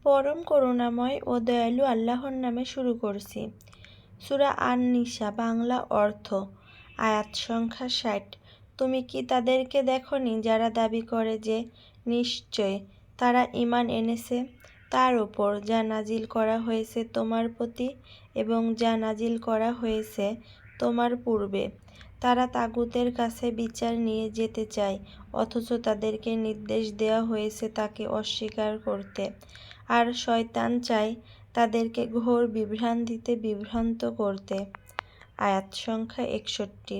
পরম করুণাময় ও দয়ালু আল্লাহর নামে শুরু করছি। সূরা আন-নিসা, বাংলা অর্থ, আয়াত সংখ্যা ৬০। তুমি কি তাদেরকে দেখনি যারা দাবি করে যে নিশ্চয় তারা ঈমান এনেছে তার উপর যা নাজিল করা হয়েছে তোমার প্রতি এবং যা নাজিল করা হয়েছে তোমার পূর্বে। তারা তাগুতের কাছে বিচার নিয়ে যেতে চায়, অথচ তাদেরকে নির্দেশ দেওয়া হয়েছে তাকে অস্বীকার করতে, আর শয়তান চায় তাদেরকে ঘোর বিভ্রান্তিতে বিভ্রান্ত করতে। আয়াত সংখ্যা ৬১।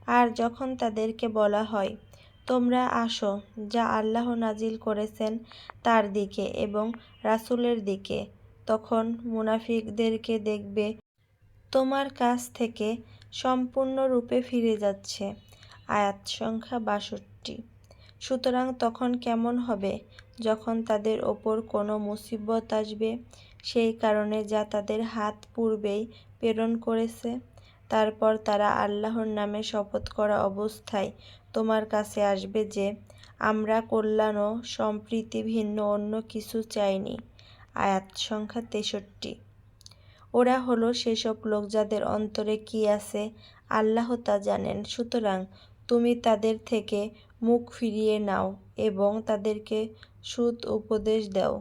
আর যখন তাদেরকে বলা হয়, তোমরা আসো যা আল্লাহ নাজিল করেছেন তার দিকে এবং রাসূলের দিকে, তখন মুনাফিকদেরকে দেখবে তোমার কাছ থেকে সম্পূর্ণরূপে ফিরে যাচ্ছে। আয়াত সংখ্যা ৬২। সুতরাং তখন কেমন হবে যখন তাদের ওপর কোনো মুসিবত আসবে সেই কারণে যা তাদের হাত পূর্বেই প্রেরণ করেছে, তারপর তারা আল্লাহর নামে শপথ করা অবস্থায় তোমার কাছে আসবে যে আমরা কল্যাণ ও সম্প্রীতি ভিন্ন অন্য কিছু চাইনি। আয়াত সংখ্যা ৬৩। ওরা হলো সেসব লোক যাদের অন্তরে কি আছে আল্লাহ তা জানেন। সুতরাং তুমি তাদের থেকে মুখ ফিরিয়ে নাও এবং তাদেরকে সৎ উপদেশ দাও,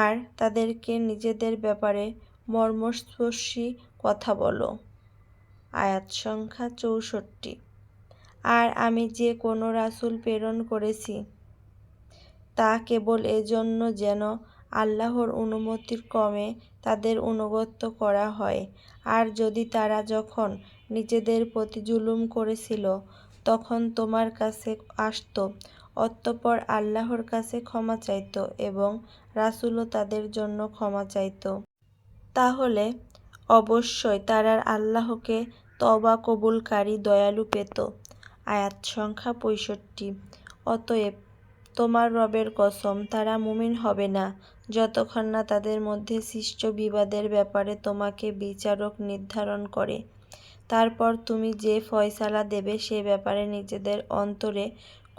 আর তাদেরকে নিজেদের ব্যাপারে মর্মস্পর্শী কথা বলো। আয়াত সংখ্যা ৬৪। আর আমি যে কোনো রাসূল প্রেরণ করেছি তা কেবল এজন্য যেন আল্লাহর অনুমতিক্রমে তাদের আনুগত্য করা হয়। আর যদি তারা যখন নিজেদের প্রতি জুলুম করেছিল তখন তোমার কাছে আসত, অতঃপর আল্লাহর কাছে ক্ষমা চাইত এবং রাসূলও তাদের জন্য ক্ষমা চাইত, তাহলে অবশ্যই তারা আল্লাহকে তওবা কবুলকারী দয়ালু পেত। আয়াত সংখ্যা ৬৫। অতএব তোমার রবের কসম, তারা মুমিন হবে না যতক্ষণ না তাদের মধ্যে সৃষ্ট বিবাদের ব্যাপারে তোমাকে বিচারক নির্ধারণ করে। তারপর তুমি যে ফয়সালা দেবে সে ব্যাপারে নিজেদের অন্তরে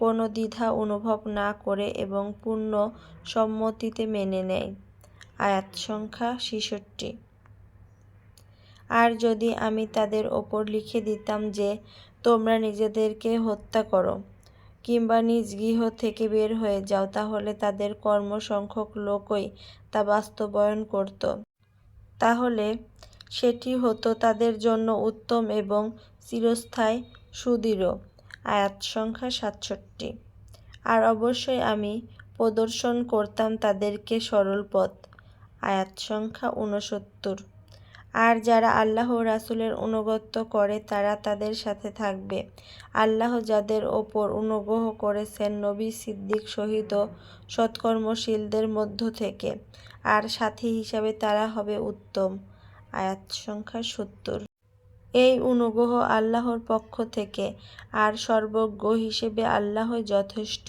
কোনো দ্বিধা অনুভব না করে এবং পূর্ণ সম্মতিতে মেনে নেয়। আয়াত সংখ্যা ৬৬। আর যদি আমি তাদের ওপর লিখে দিতাম যে তোমরা নিজেদেরকে হত্যা করো কিংবা নিজ গৃহ থেকে বের হয়ে যাও, তাহলে তাদের কম সংখ্যক লোকই তা বাস্তবায়ন করত। তাহলে সেটি হতো তাদের জন্য উত্তম এবং চিরস্থায়ী সুদৃঢ়। আয়াত সংখ্যা ৬৭। আর অবশ্যই আমি প্রদর্শন করতাম তাদেরকে সরল পথ। আয়াত সংখ্যা ৬৯। আর যারা আল্লাহ ও রাসূলের আনুগত্য করে তারা তাদের সাথে থাকবে। আল্লাহ যাদের ওপর অনুগ্রহ করেছেন নবী, সিদ্দিক, শহীদ ও সৎকর্মশীলদের মধ্য থেকে, আর সাথী হিসাবে তারা হবে উত্তম। আয়াত সংখ্যা ৭০। এই অনুগ্রহ আল্লাহর পক্ষ থেকে, আর সর্বজ্ঞ হিসেবে আল্লাহই যথেষ্ট।